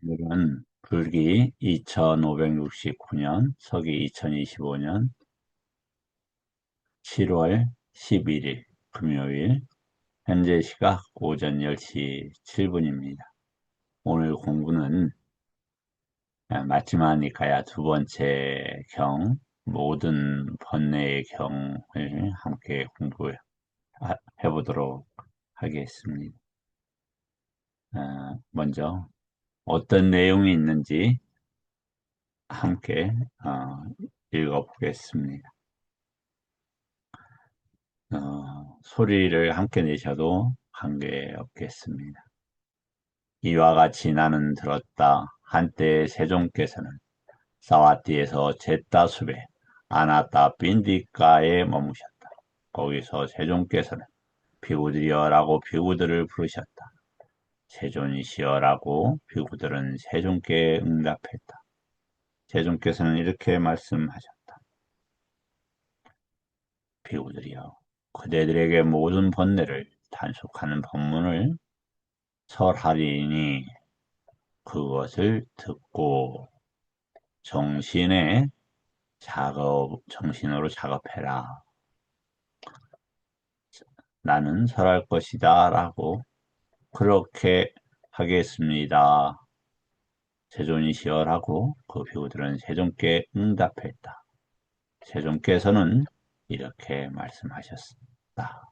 오늘은 불기 2569년, 서기 2025년 7월 11일 금요일, 현재 시각 오전 10시 7분입니다. 오늘 공부는 마치마니카야 두 번째 경, 모든 번뇌의 경을 함께 공부해보도록 하겠습니다. 먼저 어떤 내용이 있는지 함께 읽어보겠습니다. 소리를 함께 내셔도 관계없겠습니다. 이와 같이 나는 들었다. 한때 세종께서는 사와띠에서 제따숲에 아나따 빈디가에 머무셨다. 거기서 세종께서는 비구들이여라고 비구들을 부르셨다. 세존이시여라고 비구들은 세종께 응답했다. 세종께서는 이렇게 말씀하셨다. 비구들이여, 그대들에게 모든 번뇌를 단속하는 법문을 설하리니 그것을 듣고 정신으로 작업해라. 나는 설할 것이다 라고 그렇게 하겠습니다. 세존이시여라고 그 비구들은 세종께 응답했다. 세종께서는 이렇게 말씀하셨다.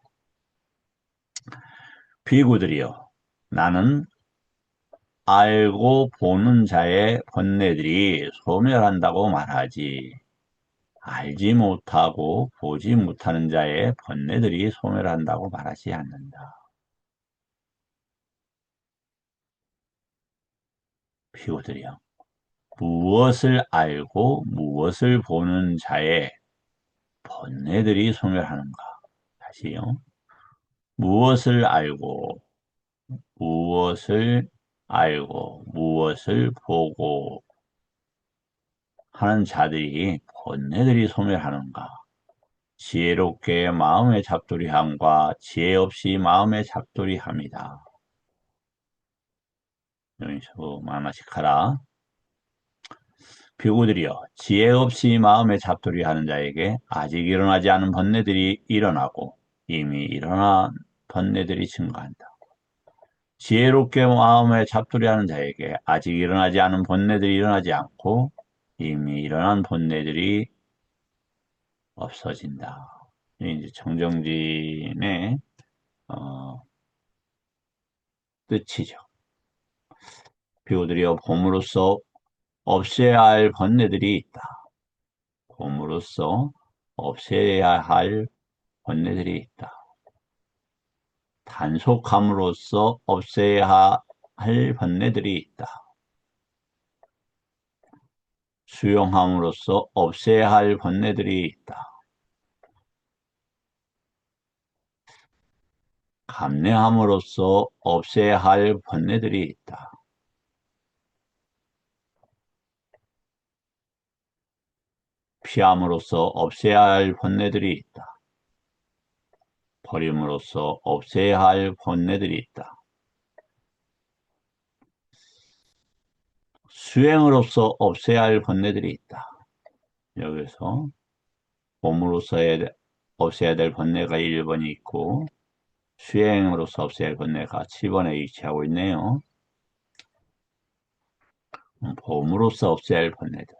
비구들이여, 나는 알고 보는 자의 번뇌들이 소멸한다고 말하지, 알지 못하고 보지 못하는 자의 번뇌들이 소멸한다고 말하지 않는다. 비구들이여, 무엇을 알고 무엇을 보는 자의 번뇌들이 소멸하는가? 다시요. 무엇을 알고 무엇을 알고 무엇을 보고 하는 자들이 번뇌들이 소멸하는가? 지혜롭게 마음의 잡돌이함과 지혜 없이 마음의 잡돌이함이다. 여기서 마나시카라. 비구들이여, 지혜 없이 마음의 잡돌이하는 자에게 아직 일어나지 않은 번뇌들이 일어나고 이미 일어난 번뇌들이 증가한다. 지혜롭게 마음에 잡두리하는 자에게 아직 일어나지 않은 번뇌들이 일어나지 않고 이미 일어난 번뇌들이 없어진다. 이제 정정진의 뜻이죠. 비구들이여, 봄으로써 없애야 할 번뇌들이 있다. 봄으로써 없애야 할 번뇌들이 있다. 단속함으로써 없애야 할 번뇌들이 있다. 수용함으로써 없애야 할 번뇌들이 있다. 감내함으로써 없애야 할 번뇌들이 있다. 피함으로써 없애야 할 번뇌들이 있다. 버림으로써 없애야 할 번뇌들이 있다. 수행으로써 없애야 할 번뇌들이 있다. 여기서 몸으로써 없애야 될 번뇌가 1번이 있고 수행으로서 없애야 할 번뇌가 7번에 위치하고 있네요. 봄으로써 없애야 할 번뇌들.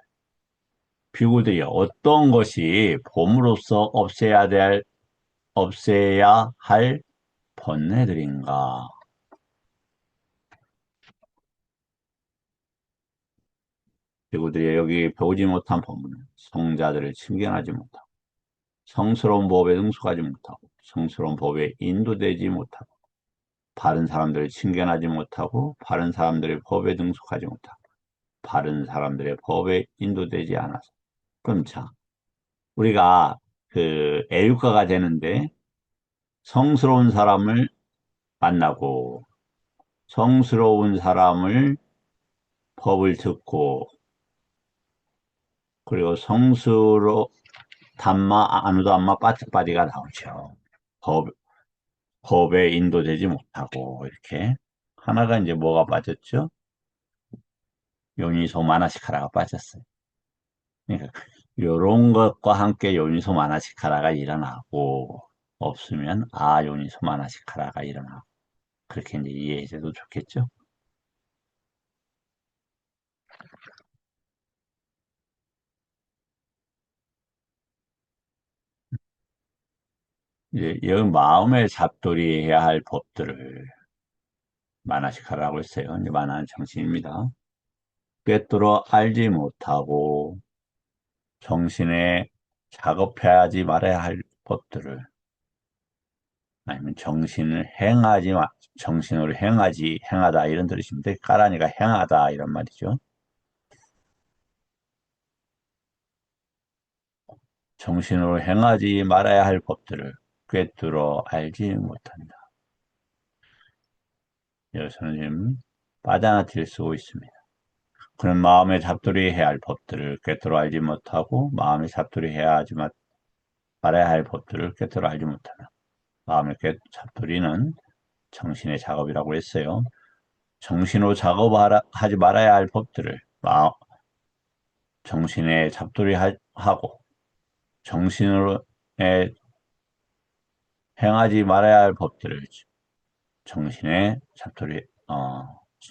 비구들이 어떤 것이 봄으로써 없애야 할 번뇌들인가? 비구들이 여기 배우지 못한 법문은 성자들을 침견하지 못하고 성스러운 법에 능숙하지 못하고 성스러운 법에 인도되지 못하고 바른 사람들을 침견하지 못하고 바른 사람들의 법에 능숙하지 못하고 바른 사람들의 법에 인도되지 않아서. 그럼 자, 우리가 애육가가 되는데 성스러운 사람을 만나고 성스러운 사람을 법을 듣고 그리고 성스러 담마 아누담마 빠티빠디가 나오죠. 법에 인도되지 못하고 이렇게 하나가 이제 뭐가 빠졌죠? 요니소 마나시카라가 빠졌어요. 그러니까 요런 것과 함께 요니소 마나시카라가 일어나고 없으면 아요니소 마나시카라가 일어나고 그렇게 이제 이해해도 좋겠죠? 이제 여기 마음의 잡돌이 해야 할 법들을 마나시카라고 했어요. 이제 마나는 정신입니다. 꿰뚫어 알지 못하고 정신에 작업해야지 말아야 할 법들을 아니면 정신으로 행하지 행하다 이런 뜻인데 까라니가 행하다 이런 말이죠. 정신으로 행하지 말아야 할 법들을 꿰뚫어 알지 못한다. 여기서는 지금 빠져나til 쓰고 있습니다. 그런 마음의 잡돌이 해야 할 법들을 꿰뚫어 알지 못하고 마음의 잡돌이 해야 하지 말아야 할 법들을 꿰뚫어 알지 못한다. 마음의 잡돌이는 정신의 작업이라고 했어요. 정신으로 작업하지 말아야 할 법들을 정신에 잡돌이 하고 정신으로 행하지 말아야 할 법들을 정신에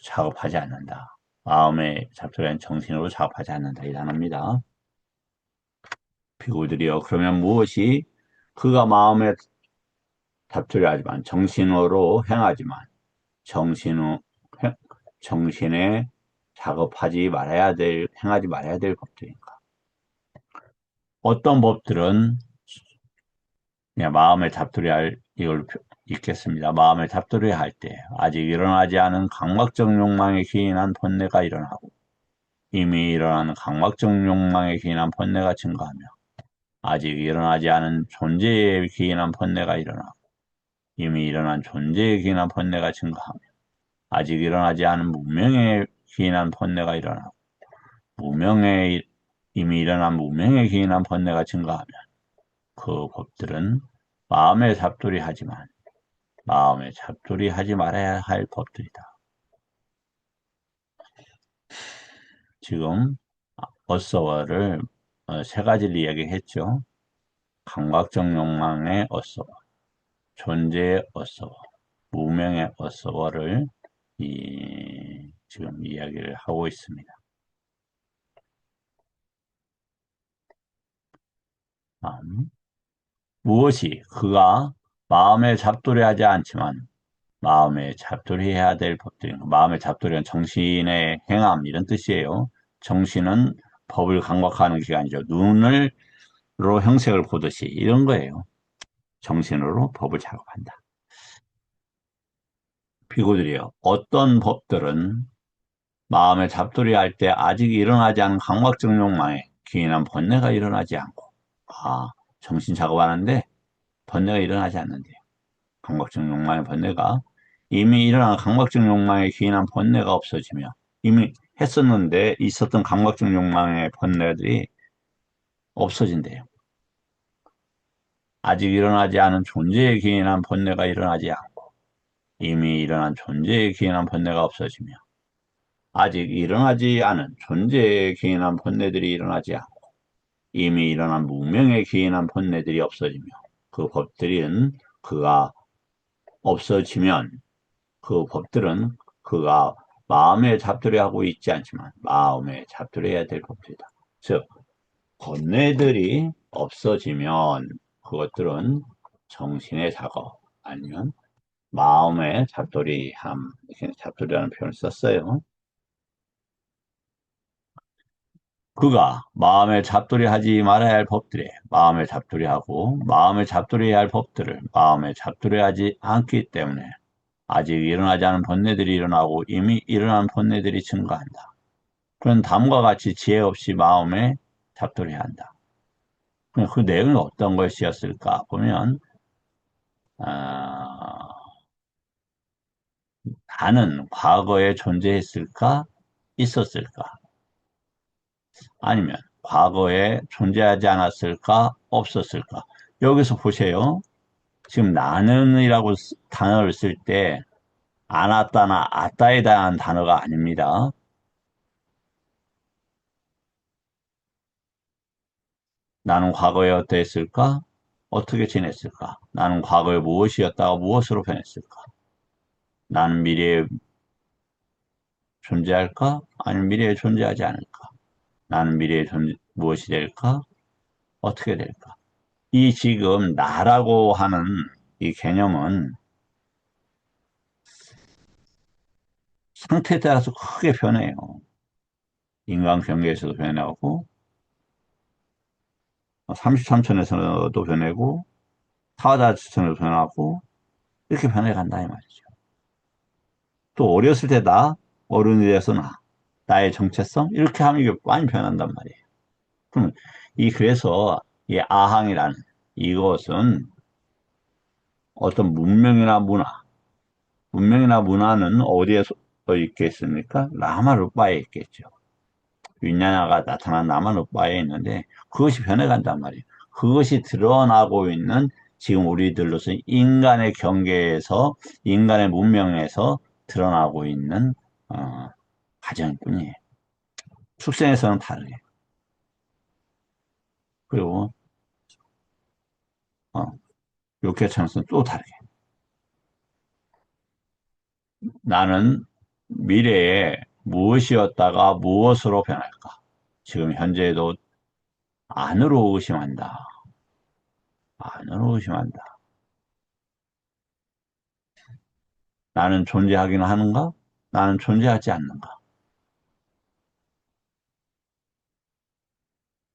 작업하지 않는다. 마음의 잡돌이는 정신으로 작업하지 않는다. 이 단어입니다. 비구들이여 그러면 무엇이 그가 마음에 잡돌이하지만 정신으로 행하지만 정신으로 정신에 행하지 말아야 될 법들인가? 어떤 법들은 그냥 마음에 잡돌이할 이걸 읽겠습니다. 마음에 잡돌이할 때 아직 일어나지 않은 강박적 욕망에 기인한 번뇌가 일어나고 이미 일어나는 강박적 욕망에 기인한 번뇌가 증가하며 아직 일어나지 않은 존재에 기인한 번뇌가 일어나고 이미 일어난 존재에 기인한 번뇌가 증가하며 아직 일어나지 않은 무명에 기인한 번뇌가 일어나고 무명에 이미 일어난 무명에 기인한 번뇌가 증가하면 그 법들은 마음에 잡돌이 하지 말아야 할 법들이다. 지금 어서워를 세 가지를 이야기했죠. 감각적 욕망의 어서워, 존재의 어서워, 무명의 어서워를 지금 이야기를 하고 있습니다. 무엇이 그가 마음에 잡돌이하지 않지만 마음에 잡돌이해야 될 법들인가? 마음의 잡돌이는 정신의 행함 이런 뜻이에요. 정신은 법을 강박하는 기관이죠. 눈으로 형색을 보듯이 이런 거예요. 정신으로 법을 작업한다. 비구들이요. 어떤 법들은 마음에 잡돌이할 때 아직 일어나지 않은 강박적 욕망에 기인한 번뇌가 일어나지 않고 정신 작업하는데 번뇌가 일어나지 않는데요. 강박적 욕망의 번뇌가 이미 일어난 강박적 욕망에 기인한 번뇌가 없어지며 이미 했었는데 있었던 강박적 욕망의 번뇌들이 없어진대요. 아직 일어나지 않은 존재에 기인한 번뇌가 일어나지 않고 이미 일어난 존재에 기인한 번뇌가 없어지며 아직 일어나지 않은 존재에 기인한 번뇌들이 일어나지 않고 이미 일어난 무명에 기인한 번뇌들이 없어지며 그 법들은 그가 없어지면 그 법들은 그가 마음에 잡들이하고 있지 않지만 마음에 잡들여야 될 법들이다. 즉 번뇌들이 없어지면 그것들은 정신의 작업 아니면 마음의 잡돌이함 이렇게 잡돌이라는 표현을 썼어요. 그가 마음에 잡돌이하지 말아야 할 법들에 마음에 잡돌이하고 마음에 잡돌이해야 할 법들을 마음에 잡돌이하지 않기 때문에 아직 일어나지 않은 번뇌들이 일어나고 이미 일어난 번뇌들이 증가한다. 그런 다음과 같이 지혜 없이 마음에 잡돌이해야 한다. 그 내용이 어떤 것이었을까 보면 어, 나는 과거에 존재했을까? 있었을까? 아니면 과거에 존재하지 않았을까? 없었을까? 여기서 보세요. 지금 나는이라고 단어를 쓸 때 안았다나 아따에 대한 단어가 아닙니다. 나는 과거에 어떠했을까? 어떻게 지냈을까? 나는 과거에 무엇이었다가 무엇으로 변했을까? 나는 미래에 존재할까? 아니면 미래에 존재하지 않을까? 나는 미래에 무엇이 될까? 어떻게 될까? 이 지금 나라고 하는 이 개념은 상태에 따라서 크게 변해요. 인간 경계에서도 변하고, 33층에서도 변하고, 타워다치층에도 변하고, 이렇게 변해간다, 이 말이죠. 또 어렸을 때 나, 어른이 돼서 나, 나의 정체성, 이렇게 하면 이게 많이 변한단 말이에요. 그럼 그래서 이 아항이라는 이것은 어떤 문명이나 문화는 어디에 있겠습니까? 라마루빠에 있겠죠. 윈냐나가 나타난 나마루빠에 있는데 그것이 변해간단 말이에요. 그것이 드러나고 있는 지금 우리들로서 인간의 경계에서 인간의 문명에서 드러나고 있는 과정일 뿐이에요. 출생에서는 다르게. 그리고 어, 육해천에서는 또 다르게. 나는 미래에 무엇이었다가 무엇으로 변할까? 지금 현재에도 안으로 의심한다. 안으로 의심한다. 나는 존재하기는 하는가? 나는 존재하지 않는가?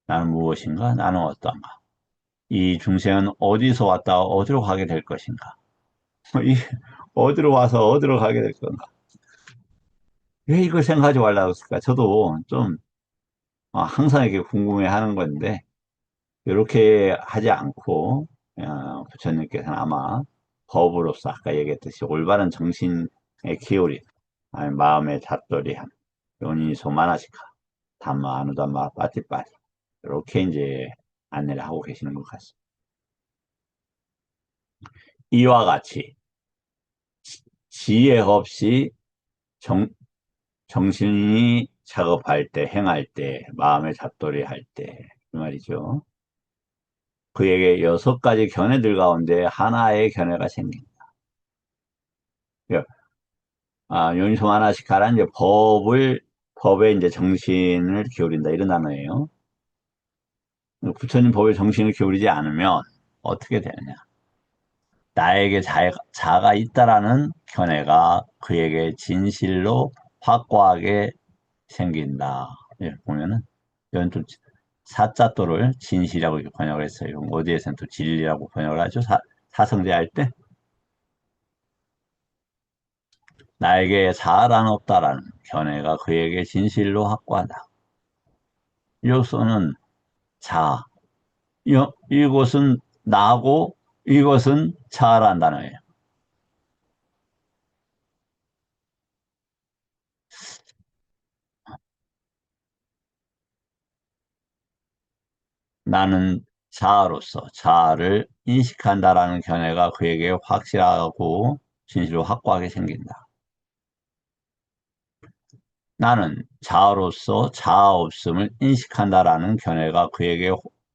나는 무엇인가? 나는 어떤가? 이 중생은 어디서 왔다가 어디로 가게 될 것인가? 이 어디로 와서 어디로 가게 될 건가? 왜 이걸 생각하지 말라고 했을까? 저도 좀 항상 이렇게 궁금해 하는 건데 이렇게 하지 않고 부처님께서는 아마 법으로서 아까 얘기했듯이 올바른 정신의 기울임, 아니 마음의 잡돌이함, 요니소 마나시카, 담마 아누담마 빠띠빠띠 이렇게 이제 안내를 하고 계시는 것 같습니다. 이와 같이 지혜 없이 정신이 작업할 때, 행할 때, 마음의 잡돌이 할 때, 그 말이죠. 그에게 여섯 가지 견해들 가운데 하나의 견해가 생긴다. 요니소 마나시카란 이제 법에 이제 정신을 기울인다, 이런 단어예요. 부처님 법에 정신을 기울이지 않으면 어떻게 되느냐. 나에게 자가 있다라는 견해가 그에게 진실로 확고하게 생긴다. 이렇게 보면은, 이건 좀 사자도를 진실이라고 이렇게 번역을 했어요. 어디에서는 또 진리라고 번역을 하죠. 사성제할 때. 나에게 자아란 없다라는 견해가 그에게 진실로 확고하다. 이것은 자, 이것은 나고 이것은 자아란 단어예요. 나는 자아로서 자아를 인식한다라는 견해가 그에게 확실하고 진실로 확고하게 생긴다. 나는 자아로서 자아 없음을 인식한다라는 견해가 그에게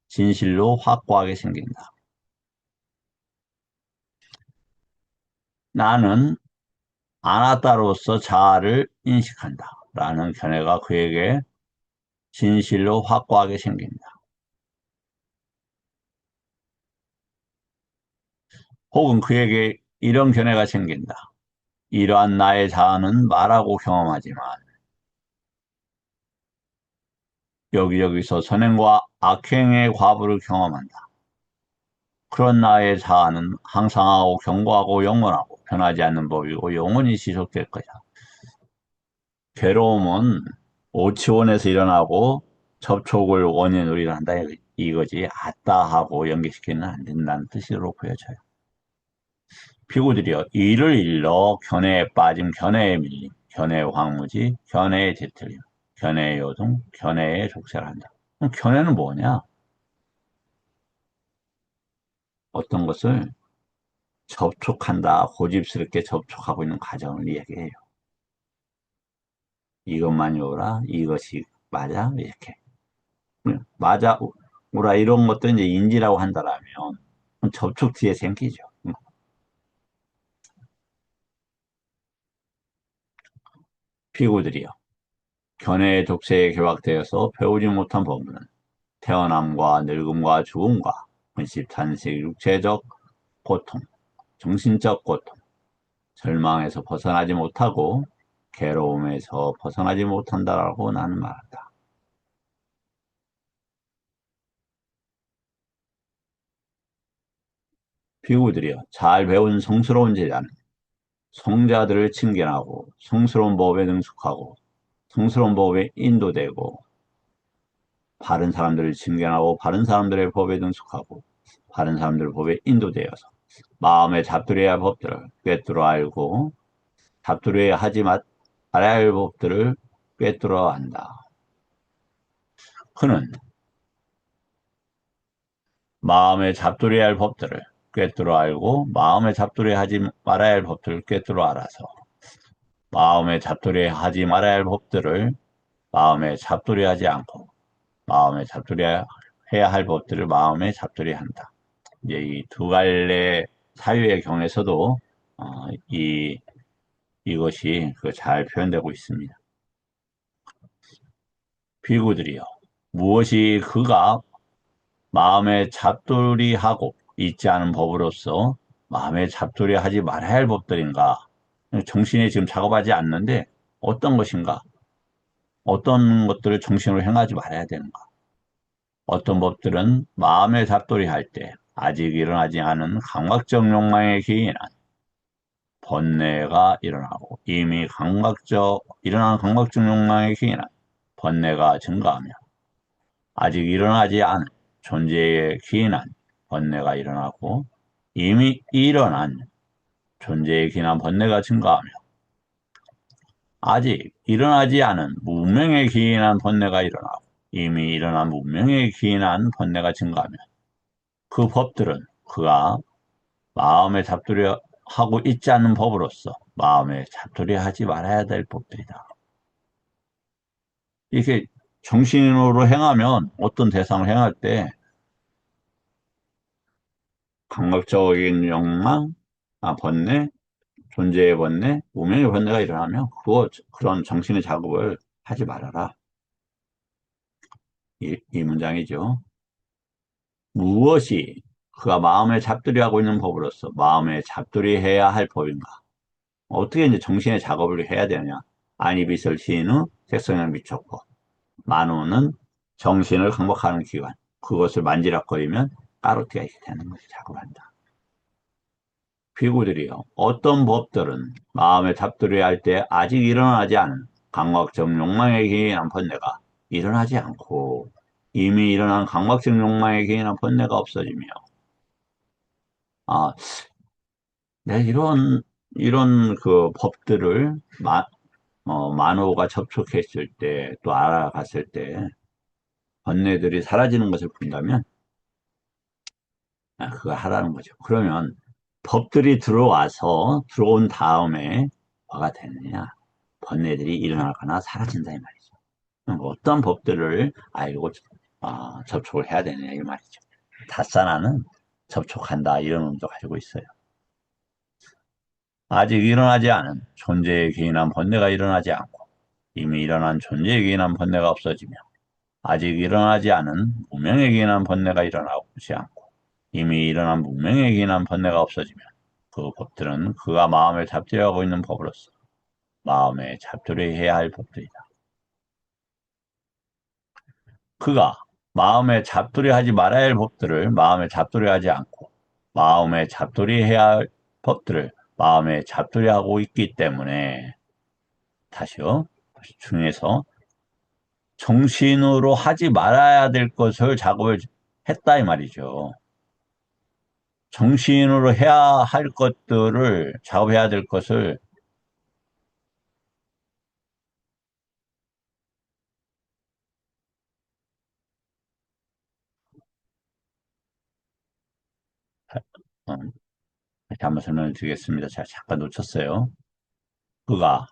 진실로 확고하게 생긴다. 나는 아나타로서 자아를 인식한다. 라는 견해가 그에게 진실로 확고하게 생긴다. 혹은 그에게 이런 견해가 생긴다. 이러한 나의 자아는 말하고 경험하지만 여기저기서 선행과 악행의 과부를 경험한다. 그런 나의 자아는 항상하고 견고하고 영원하고 변하지 않는 법이고 영원히 지속될 것이다. 괴로움은 오치원에서 일어나고 접촉을 원인으로 일어난다 이거지. 아따하고 연계시키는 안 된다는 뜻으로 보여져요. 피구들이여 이를 일러 견해에 빠짐 견해에 밀림 견해의 황무지 견해에 뒤틀림 견해의 요동 견해에 족쇄한다. 그럼 견해는 뭐냐? 어떤 것을 접촉한다, 고집스럽게 접촉하고 있는 과정을 얘기해요. 이것만이 옳아, 이것이 맞아, 이렇게. 맞아, 뭐라 이런 것도 이제 인지라고 한다라면 접촉 뒤에 생기죠. 피고들이요. 견해의 독세에 결박되어서 배우지 못한 법문은 태어남과 늙음과 죽음과 근심, 탄식, 육체적 고통, 정신적 고통, 절망에서 벗어나지 못하고 괴로움에서 벗어나지 못한다라고 나는 말한다. 비구들이여 잘 배운 성스러운 제자는 성자들을 칭견하고 성스러운 법에 능숙하고 성스러운 법에 인도되고 바른 사람들을 칭견하고 바른 사람들의 법에 능숙하고 바른 사람들의 법에 인도되어서 마음에 잡들여야 할 법들을 꿰뚫어 알고 잡들여야 하지 말아야 할 법들을 꿰뚫어 안다. 그는 마음에 잡들여야 할 법들을 꿰뚫어 알고 마음에 잡들여 하지 말아야 할 법들을 꿰뚫어 알아서 마음에 잡들여 하지 말아야 할 법들을 마음에 잡들여 하지 않고 마음에 잡들여 해야 할 법들을 마음에 잡들여 한다. 이제 이 두 갈래 사유의 경에서도 이것이 잘 표현되고 있습니다. 비구들이여 무엇이 그가 마음에 잡돌이하고 있지 않은 법으로서 마음에 잡돌이하지 말아야 할 법들인가? 정신이 지금 작업하지 않는데 어떤 것인가? 어떤 것들을 정신으로 행하지 말아야 되는가? 어떤 법들은 마음에 잡돌이할 때 아직 일어나지 않은 감각적 욕망에 기인한 번뇌가 일어나고 이미 일어난 감각적 욕망에 기인한 번뇌가 증가하며 아직 일어나지 않은 존재에 기인한 번뇌가 일어나고 이미 일어난 존재에 기인한 번뇌가 증가하며 아직 일어나지 않은 무명에 기인한 번뇌가 일어나고 이미 일어난 무명에 기인한 번뇌가 증가하며 그 법들은 그가 마음에 잡두려 하고 있지 않는 법으로서 마음에 잡두려 하지 말아야 될 법들이다. 이렇게 정신으로 행하면 어떤 대상을 행할 때 감각적인 욕망, 번뇌, 존재의 번뇌, 무명의 번뇌가 일어나면 그런 정신의 작업을 하지 말아라. 이 문장이죠. 무엇이 그가 마음에 잡들이 하고 있는 법으로서 마음에 잡들이 해야 할 법인가? 어떻게 이제 정신의 작업을 해야 되느냐? 아니비설 시인의 색성을 미쳤고 만우는 정신을 강복하는 기관. 그것을 만지락거리면 까로티가 이렇게 되는 것이 작업한다. 비구들이요. 어떤 법들은 마음에 잡들이 할 때 아직 일어나지 않은 감각적 욕망에 기인한 번뇌가 일어나지 않고 이미 일어난 감각적 욕망에 기인한 번뇌가 없어지며 아, 이런 그 법들을 만호가 접촉했을 때 또 알아갔을 때 번뇌들이 사라지는 것을 본다면 그거 하라는 거죠. 그러면 법들이 들어온 다음에 뭐가 되느냐? 번뇌들이 일어나거나 사라진다 이 말이죠. 그럼 어떤 법들을 알고 접촉을 해야 되느냐 이 말이죠. 다사나는 접촉한다 이런 의미도 가지고 있어요. 아직 일어나지 않은 존재에 기인한 번뇌가 일어나지 않고 이미 일어난 존재에 기인한 번뇌가 없어지며 아직 일어나지 않은 무명에 기인한 번뇌가 일어나지 않고 이미 일어난 무명에 기인한 번뇌가 없어지며 그 법들은 그가 마음을 잡들여하고 있는 법으로서 마음에 잡들여해야 할 법들이다. 그가 마음에 잡들여하지 말아야 할 법들을 마음에 잡들여하지 않고 마음에 잡들여해야 할 법들을 마음에 잡들여하고 있기 때문에 다시요. 중에서 정신으로 하지 말아야 될 것을 작업을 했다 이 말이죠. 정신으로 해야 할 것들을 작업해야 될 것을 어, 다시 한번 설명을 드리겠습니다. 제가 잠깐 놓쳤어요. 그가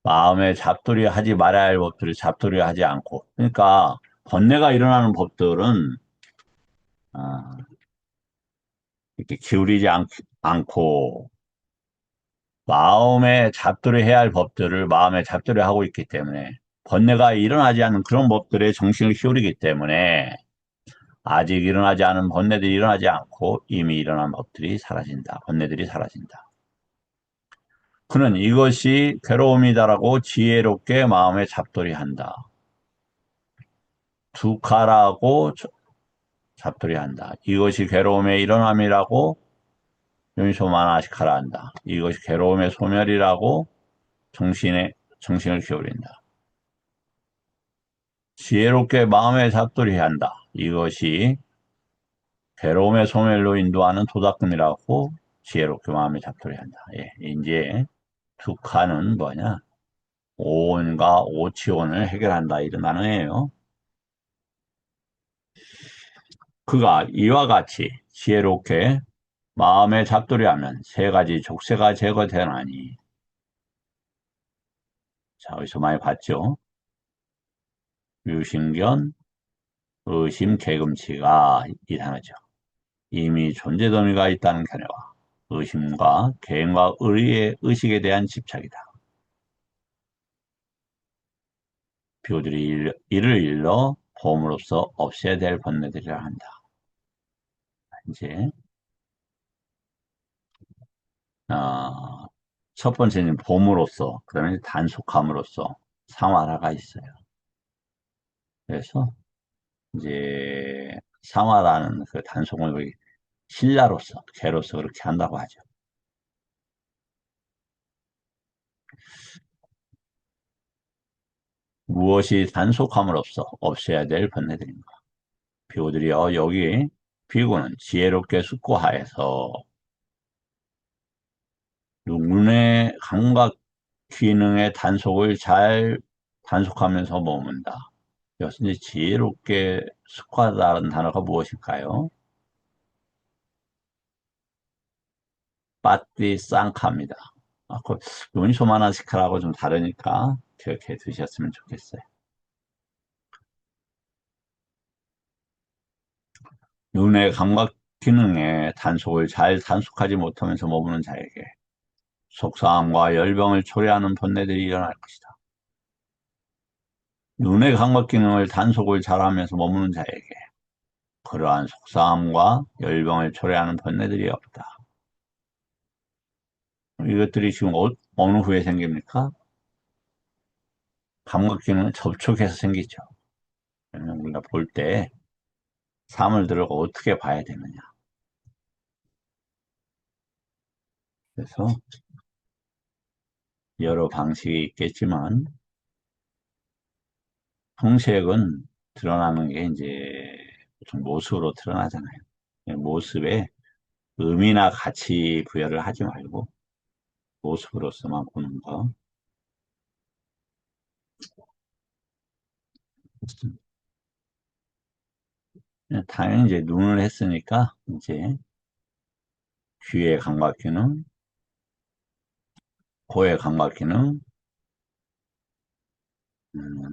마음에 잡돌이 하지 말아야 할 법들을 잡돌이 하지 않고 그러니까 번뇌가 일어나는 법들은 아, 이렇게 기울이지 않고 마음에 잡들이 해야 할 법들을 마음에 잡들이 하고 있기 때문에 번뇌가 일어나지 않는 그런 법들에 정신을 기울이기 때문에 아직 일어나지 않은 번뇌들이 일어나지 않고 이미 일어난 법들이 사라진다. 번뇌들이 사라진다. 그는 이것이 괴로움이다라고 지혜롭게 마음에 잡들이 한다. 두카라고 잡들이 한다. 이것이 괴로움의 일어남이라고 요미소만화시카라 한다. 이것이 괴로움의 소멸이라고 정신을 기울인다. 지혜롭게 마음에 잡들이 한다. 이것이 괴로움의 소멸로 인도하는 도닦음이라고 지혜롭게 마음에 잡들이 한다. 예, 이제 두카는 뭐냐? 오온과 오치온을 해결한다. 이런 단어예요. 그가 이와 같이 지혜롭게 마음에 잡들이 하면 세 가지 족쇄가 제거되나니. 자, 어디서 많이 봤죠? 유심견, 의심, 개금치가 이 단어죠. 이미 존재 더미가 있다는 견해와 의심과 개인과 의의 의식에 대한 집착이다. 비구들이 이를 일러 보험으로써 없애야 될 번뇌들이라 한다. 이제 어, 첫 번째는 봄으로써, 그다음에 단속함으로써 상하라가 있어요. 그래서 이제 상하라는 그 단속을 신라로서, 개로서 그렇게 한다고 하죠. 무엇이 단속함으로써 없애야 될 번뇌들인가? 비구들이요, 여기 비구는 지혜롭게 숙고하여서 눈의 감각 기능의 단속을 잘 단속하면서 머문다. 여기서 이제 지혜롭게 숙고하다는 단어가 무엇일까요? 빠띠 쌍카입니다. 그 요니소마나시카라고 좀 다르니까 기억해 두셨으면 좋겠어요. 눈의 감각 기능에 단속을 잘 단속하지 못하면서 머무는 자에게 속상함과 열병을 초래하는 번뇌들이 일어날 것이다. 눈의 감각 기능을 단속을 잘하면서 머무는 자에게 그러한 속상함과 열병을 초래하는 번뇌들이 없다. 이것들이 지금 어느 후에 생깁니까? 감각 기능은 접촉해서 생기죠. 그러면 우리가 볼 때 삶을 들어가 어떻게 봐야 되느냐. 그래서 여러 방식이 있겠지만 형식은 드러나는 게 이제 보통 모습으로 드러나잖아요. 모습에 의미나 가치 부여를 하지 말고 모습으로서만 보는 거. 당연히 이제 눈을 했으니까 이제 귀의 감각 기능, 코의 감각 기능,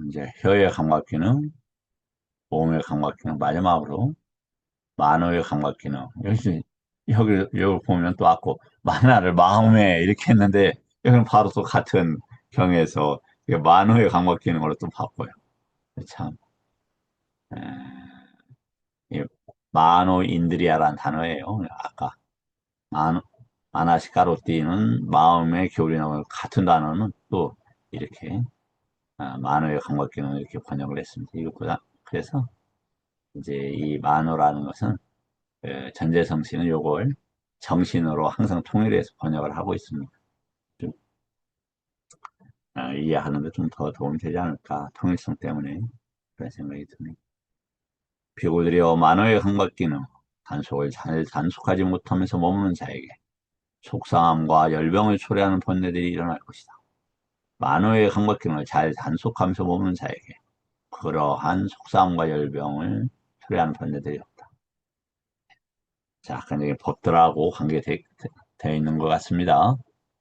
이제 혀의 감각 기능, 몸의 감각 기능, 마지막으로 만호의 감각 기능. 여기 보면 또 아까 만화를 마음에 이렇게 했는데 여기는 바로 또 같은 경에서 만호의 감각 기능으로 또 바꿔요. 참, 에, 이 마노 인드리아라는 단어예요. 아까 만, 마나시카로띠는 마음의 교리나 같은 단어는 또 이렇게 만호의 감각 기능을 이렇게 번역을 했습니다. 이것보다 그래서 이제 이 만호라는 것은 전재성 씨는 요걸 정신으로 항상 통일해서 번역을 하고 있습니다. 좀 이해하는 데 좀 더 도움이 되지 않을까. 통일성 때문에 그런 생각이 듭니다. 비고들이여 만호의 감각기는 단속을 잘 단속하지 못하면서 머무는 자에게 속상함과 열병을 초래하는 번뇌들이 일어날 것이다. 만호의 감각기능을 잘 단속하면서 머무는 자에게 그러한 속상함과 열병을 초래하는 번뇌들이 없다. 자, 굉장히 법들하고 관계되어 있는 것 같습니다.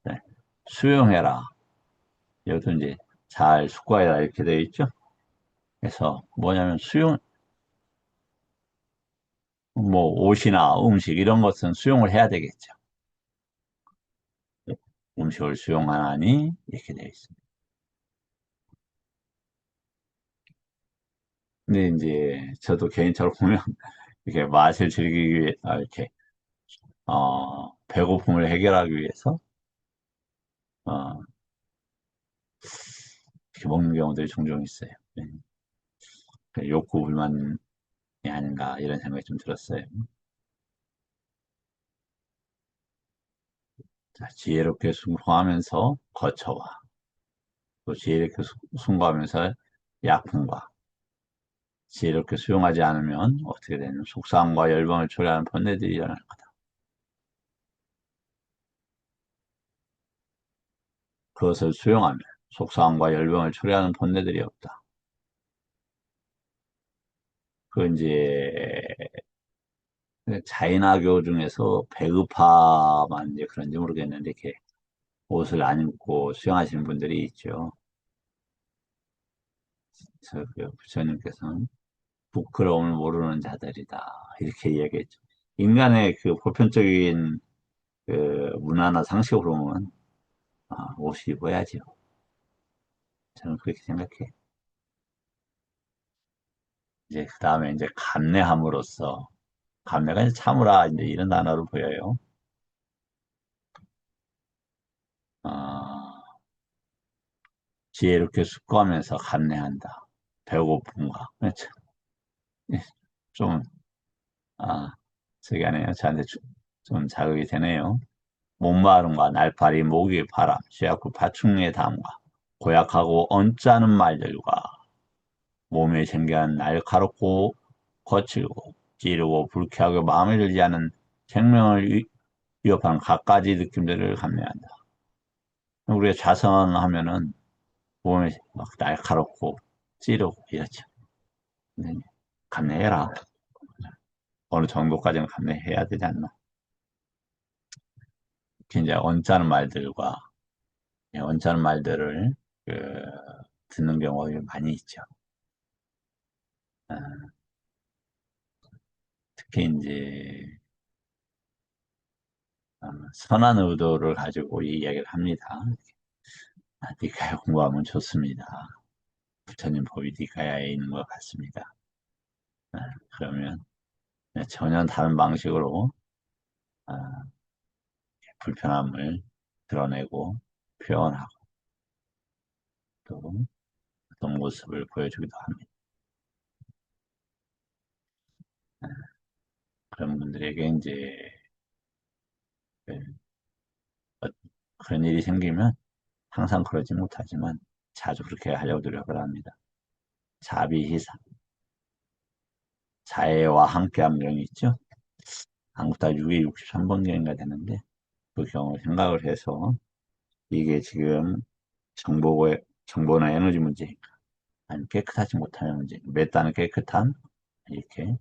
네. 수용해라. 여기도 이제 잘 숙고해라 이렇게 되어 있죠. 그래서 뭐냐면 뭐 옷이나 음식 이런 것은 수용을 해야 되겠죠. 음식을 수용하나니 이렇게 되어 있습니다. 근데 이제 저도 개인적으로 보면 이렇게 맛을 즐기기 위해 이렇게 배고픔을 해결하기 위해서 어, 이렇게 먹는 경우들이 종종 있어요. 네. 그 욕구 불만이 아닌가 이런 생각이 좀 들었어요. 자, 지혜롭게 순종하면서 거처와 또 지혜롭게 순종하면서 약품과 지혜롭게 수용하지 않으면 어떻게 되는 속상함과 열방을 초래하는 번뇌들이 일어날 거다. 그것을 수용하면 속상함과 열방을 초래하는 번뇌들이 없다. 그 이제 자인화교 중에서 배급파만 이제 그런지 모르겠는데 이렇게 옷을 안 입고 수영하시는 분들이 있죠. 그래서 그 부처님께서는 부끄러움을 모르는 자들이다 이렇게 이야기했죠. 인간의 그 보편적인 그 문화나 상식으로 보면 옷을 입어야죠. 저는 그렇게 생각해. 이제 그 다음에 이제 감내함으로써 감내가 이제 참으라 이제 이런 단어로 보여요. 어, 지혜롭게 숙고하면서 감내한다. 배고픔과 그렇죠. 예, 좀 저기 하네요. 저한테 좀 자극이 되네요. 목마름과 날파리, 모기의 바람, 쇠약구 파충류의 담과 고약하고 언짢은 말들과 몸에 생겨난 날카롭고 거칠고 찌르고 불쾌하고 마음에 들지 않은 생명을 위협하는 갖가지 느낌들을 감내한다. 우리가 자성하면은 몸에 막 날카롭고 찌르고 이렇죠. 네, 감내해라. 어느 정도까지는 감내해야 되지 않나. 특히 이제 언짢은 말들과 언짢은 말들을 그, 듣는 경우가 많이 있죠. 아, 특히 이제 선한 의도를 가지고 이 이야기를 합니다. 니까야 공부하면 좋습니다. 부처님 법이 니까야에 있는 것 같습니다. 아, 그러면 전혀 다른 방식으로 아, 불편함을 드러내고 표현하고 또 어떤 모습을 보여주기도 합니다. 아, 그런 분들에게 이제 그, 어, 그런 일이 생기면 항상 그러지 못하지만 자주 그렇게 하려고 노력을 합니다. 자비희사, 자애와 함께한 명이 있죠. 한국다 6에 63번경인가 되는데 그 경우 생각을 해서 이게 지금 정보나 에너지 문제인가 아니면 깨끗하지 못하는 문제, 메타는 깨끗한 이렇게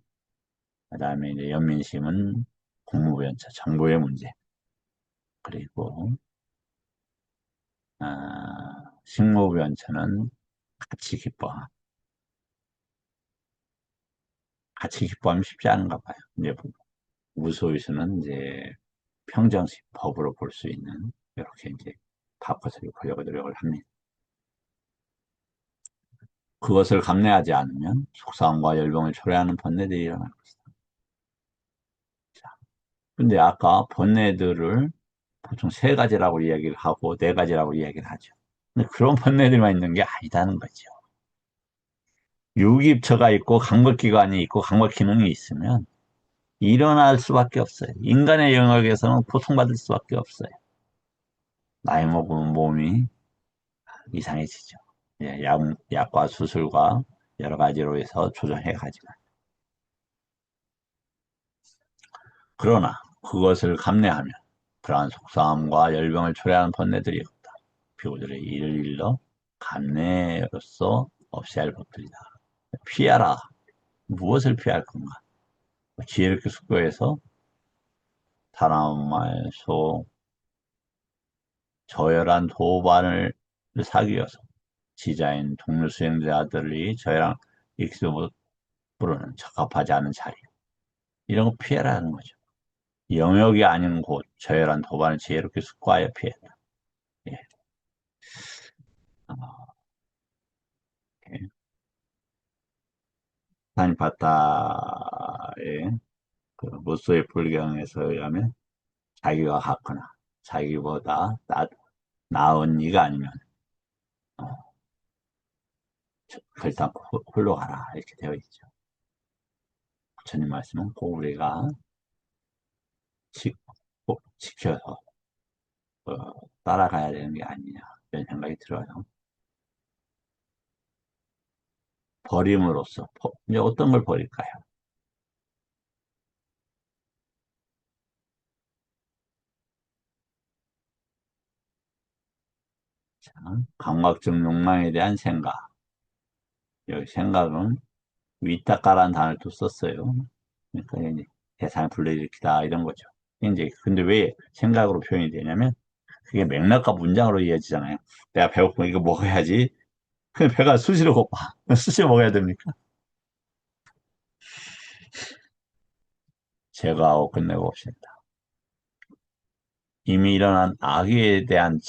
그다음에 이제 연민심은 공무부연차 정보의 문제 그리고 식무부연차는 같이 기뻐 같이 기뻐하면 쉽지 않은가 봐요. 이제 무소유수는 이제 평정심 법으로 볼 수 있는 이렇게 이제 바꿔서 보려고 노력을 합니다. 그것을 감내하지 않으면 속상함과 열병을 초래하는 번뇌들이 일어날 것이다. 근데 아까 번뇌들을 보통 세 가지라고 이야기를 하고 네 가지라고 이야기를 하죠. 근데 그런 번뇌들만 있는 게 아니다는 거죠. 유기입처가 있고 감각기관이 있고 감각기능이 있으면 일어날 수밖에 없어요. 인간의 영역에서는 고통받을 수밖에 없어요. 나이 먹으면 몸이 이상해지죠. 예, 약과 수술과 여러 가지로 해서 조정해 가지만. 그러나 그것을 감내하면 그러한 속상함과 열병을 초래하는 번뇌들이 없다. 비구들의 이를 일러 감내로서 없이 할 법들이다. 피하라. 무엇을 피할 건가? 지혜롭게 숙고해서 사람말소 저열한 도반을 사기 위해서 지자인 동료 수행자들이 저희랑 익히도 부르는 적합하지 않은 자리. 이런 거 피해라는 거죠. 영역이 아닌 곳, 저열한 도반을 지혜롭게 숙고하여 피했다. 예. 아, 예. 사니파타의 그 무쏘의 불경에서 의하면 자기가 같거나 자기보다 나은 이가 아니면 어, 결단코 홀로 가라 이렇게 되어 있죠. 부처님 말씀은 꼭 우리가 꼭 지켜서 어, 따라가야 되는 게 아니냐 이런 생각이 들어요. 버림으로써 이제 어떤 걸 버릴까요? 자, 감각적 욕망에 대한 생각. 여기 생각은 위탁가라는 단어를 또 썼어요. 그러니까 이제 대상을 불러일으키다 이런 거죠. 이제 근데 왜 생각으로 표현이 되냐면 그게 맥락과 문장으로 이어지잖아요. 내가 배고프면 이거 먹어야지. 근데 배가 수시로 고파. 수시로 먹어야 됩니까? 제거하고 끝내고 옵시다. 이미 일어난 악에 대한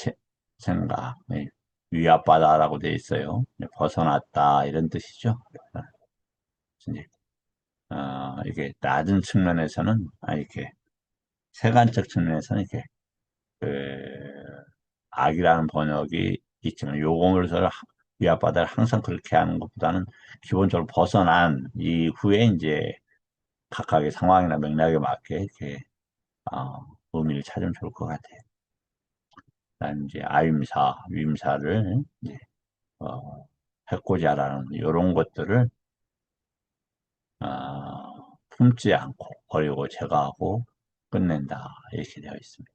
생각, 네, 위압받아라고 돼 있어요. 네, 벗어났다 이런 뜻이죠. 이제 이게 낮은 측면에서는 이렇게 세간적 측면에서는 이렇게 그 악이라는 번역이 있지만 요금을 위압받아 항상 그렇게 하는 것보다는 기본적으로 벗어난 이후에 이제 각각의 상황이나 맥락에 맞게 이렇게 의미를 찾으면 좋을 것 같아요. 그다음 이제 아임사, 위임사를 이제 해코지 하라는 이런 것들을 품지 않고 버리고 제거하고 끝낸다 이렇게 되어 있습니다.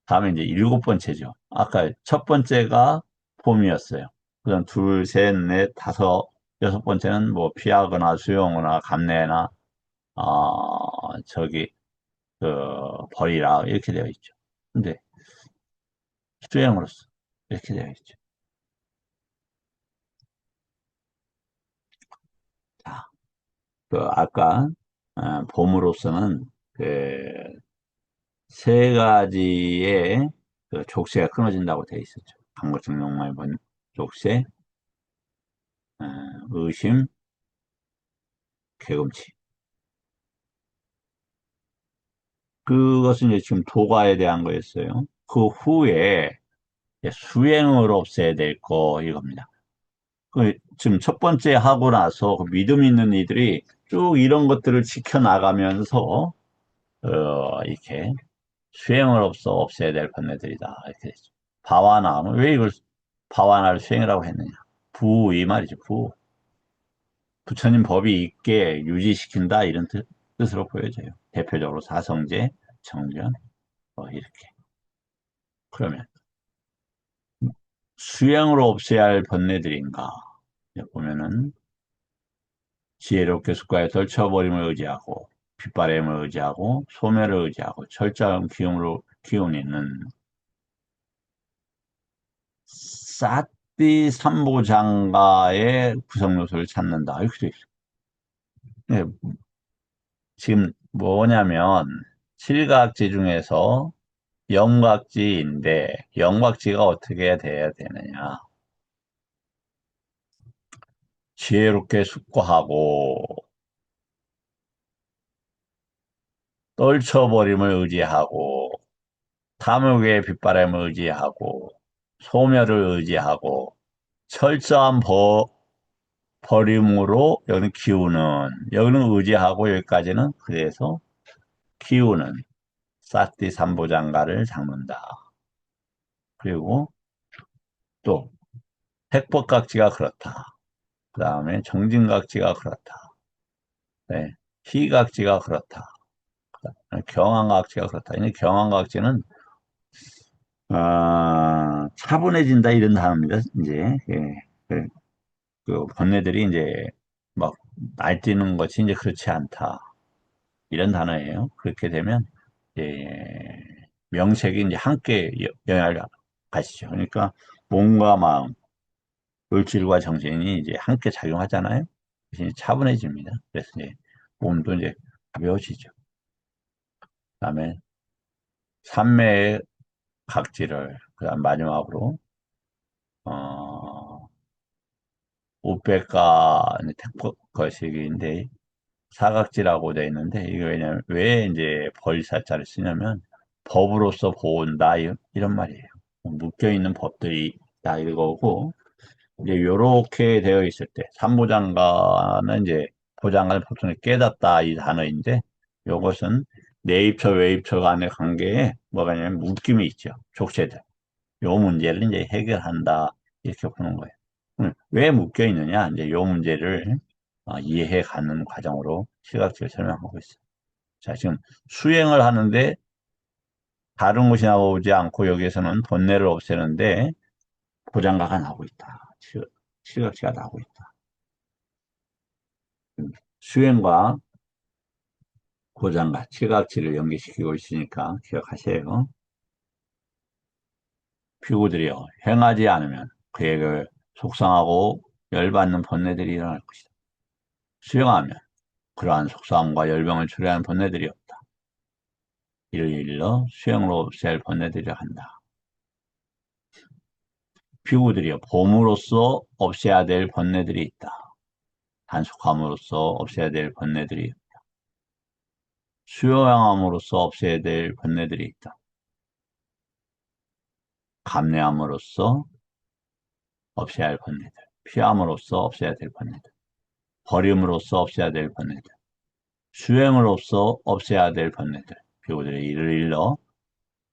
다음에 이제 일곱 번째죠. 아까 첫 번째가 봄이었어요. 그다음 둘, 셋, 넷, 다섯, 여섯 번째는 뭐 피하거나 수용하거나 감내나 저기 그 버리라 이렇게 되어 있죠. 근데 수행으로서 이렇게 되어 있죠. 자, 그 아까 봄으로서는 그 세 가지의 그 족쇄가 끊어진다고 되어 있었죠. 강박증 욕망의 번 족쇄, 어, 의심, 개금치. 그것은 이제 지금 도가에 대한 거였어요. 그 후에 이제 수행을 없애야 될 거 이겁니다. 지금 첫 번째 하고 나서 그 믿음 있는 이들이 쭉 이런 것들을 지켜나가면서 이렇게 수행을 없애야 될 번뇌들이다 이렇게 되죠. 바와나 왜 이걸 바와나를 수행이라고 했느냐? 부 이 말이죠. 부처님 법이 있게 유지시킨다 이런 뜻으로 보여져요. 대표적으로 사성제, 정전 이렇게. 그러면 수행으로 없애야 할 번뇌들인가? 보면은 지혜롭게 습관에 떨쳐버림을 의지하고 빗바람을 의지하고 소멸을 의지하고 철저한 기운이 있는 사띠 삼보장가의 구성 요소를 찾는다. 이렇게 돼 있어요. 네, 지금 뭐냐면 칠각지 중에서 영각지인데 영각지가 어떻게 돼야 되느냐? 지혜롭게 숙고하고 떨쳐버림을 의지하고 탐욕의 빗바람을 의지하고 소멸을 의지하고 철저한 버림으로 여기는 기우는 여기는 의지하고 여기까지는 그래서 기우는 사띠 삼보장가를 잡는다. 그리고 또 핵법각지가 그렇다. 그 다음에 정진각지가 그렇다. 네, 희각지가 그렇다. 경항각지가 그렇다. 이 경항각지는 차분해진다 이런 단어입니다. 이제 그, 그 번뇌들이 이제 막 날뛰는 것이 이제 그렇지 않다. 이런 단어예요. 그렇게 되면 명색이 이제 함께 영향을 가시죠. 그러니까 몸과 마음, 물질과 정신이 이제 함께 작용하잖아요. 대신 차분해집니다. 그래서 이제 몸도 이제 가벼워지죠. 그다음에 산매의 각질을, 그다음 마지막으로 어, 우백과 거식인데 사각지라고 되어 있는데, 이게 왜냐면 왜 이제 벌사자를 쓰냐면 법으로서 보온다 이런 말이에요. 묶여 있는 법들이 다 이거고, 이제 요렇게 되어 있을 때 삼보장가는 이제 보장관을 보통 깨닫다 이 단어인데, 요것은 내입처 외입처 간의 관계에 뭐가 있냐면 묶임이 있죠. 족쇄들. 요 문제를 이제 해결한다 이렇게 보는 거예요. 왜 묶여 있느냐, 이제 요 문제를 이해해 가는 과정으로 시각지를 설명하고 있어요. 자, 지금 수행을 하는데 다른 것이 나오지 않고 여기에서는 번뇌를 없애는데 보장가가 나오고 있다. 시각지가 나오고 있다. 수행과 보장가, 시각지를 연계시키고 있으니까 기억하세요. 피구들이요, 행하지 않으면 그에게 속상하고 열받는 번뇌들이 일어날 것이다. 수행하면 그러한 속상함과 열병을 초래하는 번뇌들이 없다. 이를 일러 수행으로 없애야 할 번뇌들이라 한다. 피구들이여, 봄으로써 없애야 될 번뇌들이 있다. 단속함으로써 없애야 될 번뇌들이 있다. 수요양함으로써 없애야 될 번뇌들이 있다. 감내함으로써 없애야 할 번뇌들, 피함으로써 없애야 될 번뇌들, 버림으로써 없애야 될 번뇌들, 수행으로써 없애야 될 번뇌들, 피구들의 이를 일러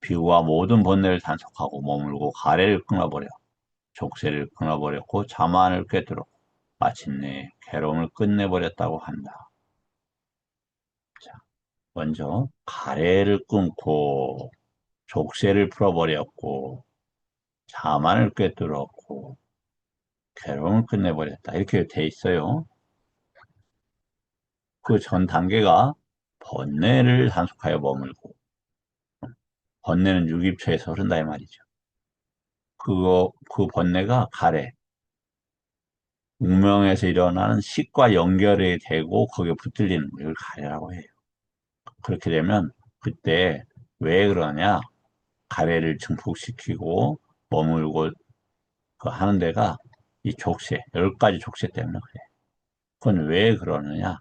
피구와 모든 번뇌를 단속하고 머물고 가래를 끊어버려 족쇄를 끊어버렸고 자만을 꿰뚫어 마침내 괴로움을 끝내버렸다고 한다. 자, 먼저 가래를 끊고 족쇄를 풀어버렸고 자만을 꿰뚫었고 괴로움을 끝내버렸다. 이렇게 돼 있어요. 그 전 단계가 번뇌를 단속하여 머물고, 번뇌는 유깁처에서 흐른다 이 말이죠. 그 번뇌가 가래, 운명에서 일어나는 식과 연결이 되고 거기에 붙들리는 걸 가래라고 해요. 그렇게 되면 그때 왜 그러냐? 가래를 증폭시키고 머물고 그 하는 데가 이 족쇄, 10가지 족쇄 때문에 그래. 그건 왜 그러느냐?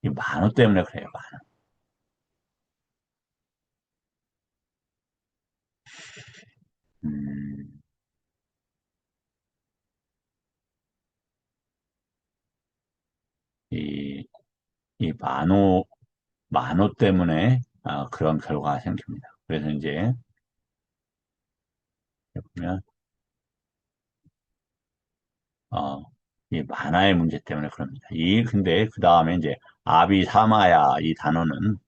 이 만호 때문에 그래요, 만호. 음, 이, 이 만호 때문에 그런 결과가 생깁니다. 그래서 이제 보면 어, 이 만화의 문제 때문에 그럽니다. 근데 그 다음에 이제 아비사마야 이 단어는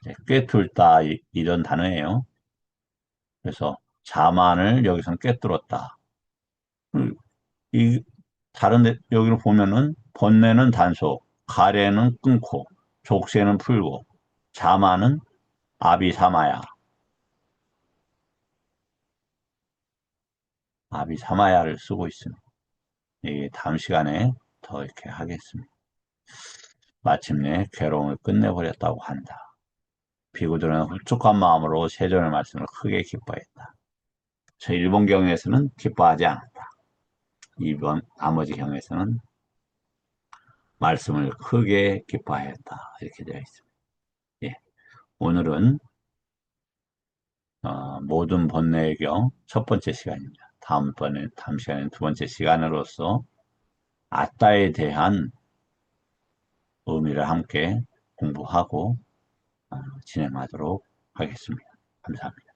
이제 꿰뚫다 이런 단어예요. 그래서 자만을 여기서는 꿰뚫었다. 이 다른 데 여기를 보면은 번뇌는 단속, 가래는 끊고, 족쇄는 풀고, 자만은 아비사마야, 아비사마야를 쓰고 있습니다. 이 다음 시간에 더 이렇게 하겠습니다. 마침내 괴로움을 끝내버렸다고 한다. 비구들은 흡족한 마음으로 세존의 말씀을 크게 기뻐했다. 저 일본 경에서는 기뻐하지 않았다. 이번 나머지 경에서는 말씀을 크게 기뻐하였다. 이렇게 되어 있습니다. 예, 오늘은 모든 번뇌의 경 첫 번째 시간입니다. 다음 시간에는 두 번째 시간으로서 아따에 대한 의미를 함께 공부하고 진행하도록 하겠습니다. 감사합니다.